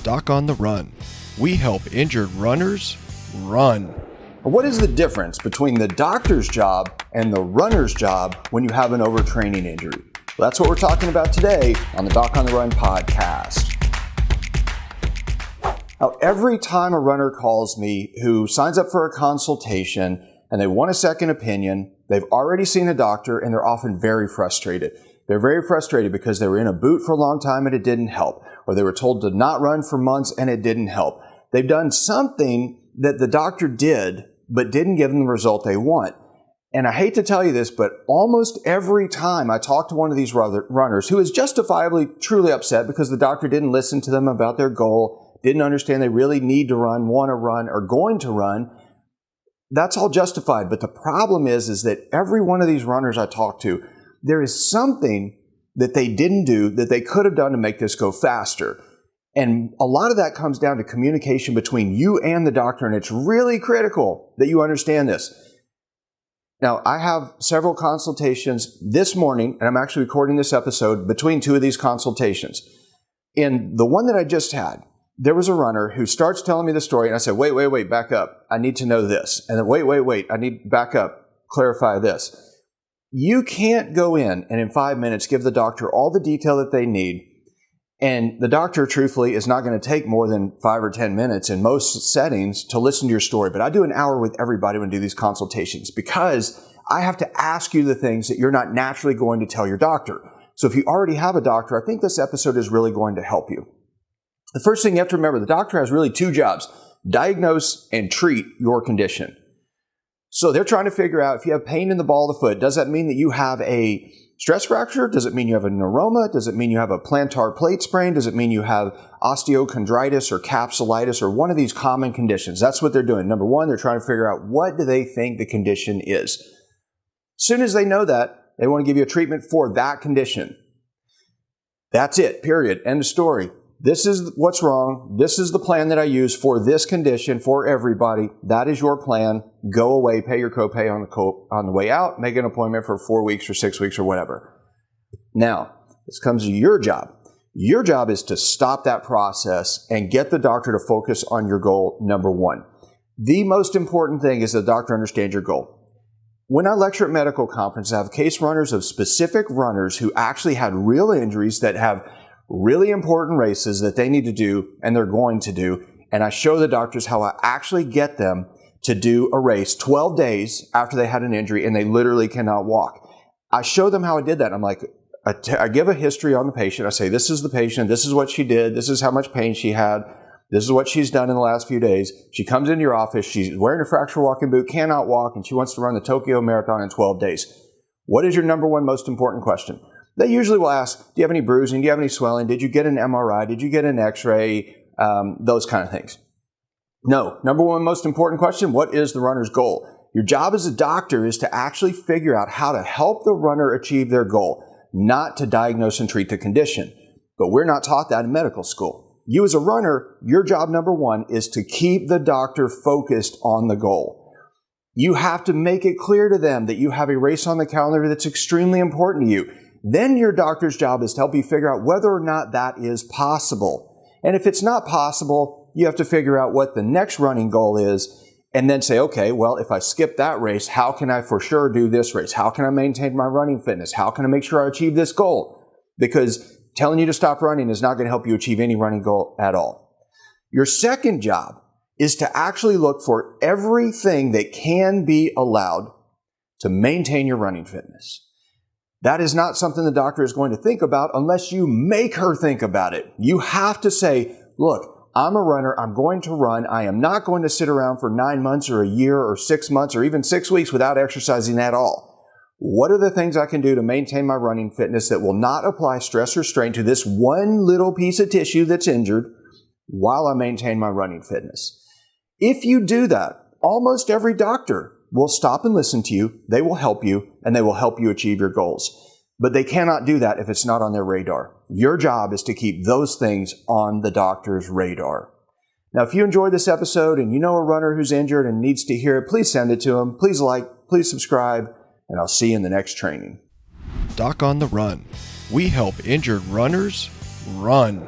Doc on the Run. We help injured runners run. What is the difference between the doctor's job and the runner's job when you have an overtraining injury? Well, that's what we're talking about today on the Doc on the Run podcast. Now, every time a runner calls me who signs up for a consultation and they want a second opinion, they've already seen a doctor and they're often very frustrated. They're very frustrated because they were in a boot for a long time and it didn't help, or they were told to not run for months and it didn't help. They've done something that the doctor did but didn't give them the result they want. And I hate to tell you this, but almost every time I talk to one of these runners who is justifiably truly upset because the doctor didn't listen to them about their goal, didn't understand they really need to run, want to run, or going to run, that's all justified. But the problem is that every one of these runners I talk to, there is something that they didn't do that they could have done to make this go faster. And a lot of that comes down to communication between you and the doctor, and it's really critical that you understand this. Now, I have several consultations this morning, and I'm actually recording this episode between two of these consultations. In the one that I just had, there was a runner who starts telling me the story, and I said, wait, back up. I need to know this. And then wait, I need to back up, clarify this. You can't go in and in 5 minutes give the doctor all the detail that they need. And the doctor, truthfully, is not going to take more than 5 or 10 minutes in most settings to listen to your story. But I do an hour with everybody when I do these consultations because I have to ask you the things that you're not naturally going to tell your doctor. So if you already have a doctor, I think this episode is really going to help you. The first thing you have to remember, the doctor has really two jobs: diagnose and treat your condition. So they're trying to figure out if you have pain in the ball of the foot, does that mean that you have a stress fracture? Does it mean you have a neuroma? Does it mean you have a plantar plate sprain? Does it mean you have osteochondritis or capsulitis or one of these common conditions? That's what they're doing. Number one, they're trying to figure out what do they think the condition is. As soon as they know that, they want to give you a treatment for that condition. That's it, period. End of story. This is what's wrong. This is the plan that I use for this condition for everybody. That is your plan. Go away, pay your copay on the way out, make an appointment for 4 weeks or 6 weeks or whatever. Now, this comes to your job. Your job is to stop that process and get the doctor to focus on your goal, number one. The most important thing is the doctor understands your goal. When I lecture at medical conferences, I have case runners of specific runners who actually had real injuries that have really important races that they need to do and they're going to do. And I show the doctors how I actually get them to do a race 12 days after they had an injury and they literally cannot walk. I show them how I did that. I'm like, I give a history on the patient. I say, this is the patient. This is what she did. This is how much pain she had. This is what she's done in the last few days. She comes into your office. She's wearing a fracture walking boot, cannot walk, and she wants to run the Tokyo Marathon in 12 days. What is your number one most important question? They usually will ask, do you have any bruising? Do you have any swelling? Did you get an MRI? Did you get an x-ray? Those kind of things. No. Number one most important question, what is the runner's goal? Your job as a doctor is to actually figure out how to help the runner achieve their goal, not to diagnose and treat the condition. But we're not taught that in medical school. You as a runner, your job number one is to keep the doctor focused on the goal. You have to make it clear to them that you have a race on the calendar that's extremely important to you. Then your doctor's job is to help you figure out whether or not that is possible. And if it's not possible, you have to figure out what the next running goal is and then say, okay, well, if I skip that race, how can I for sure do this race? How can I maintain my running fitness? How can I make sure I achieve this goal? Because telling you to stop running is not going to help you achieve any running goal at all. Your second job is to actually look for everything that can be allowed to maintain your running fitness. That is not something the doctor is going to think about unless you make her think about it. You have to say, look, I'm a runner. I'm going to run. I am not going to sit around for 9 months or a year or 6 months or even 6 weeks without exercising at all. What are the things I can do to maintain my running fitness that will not apply stress or strain to this one little piece of tissue that's injured while I maintain my running fitness? If you do that, almost every doctor will stop and listen to you, they will help you, and they will help you achieve your goals. But they cannot do that if it's not on their radar. Your job is to keep those things on the doctor's radar. Now, if you enjoyed this episode and you know a runner who's injured and needs to hear it, please send it to them. Please like, please subscribe, and I'll see you in the next training. Doc on the Run. We help injured runners run.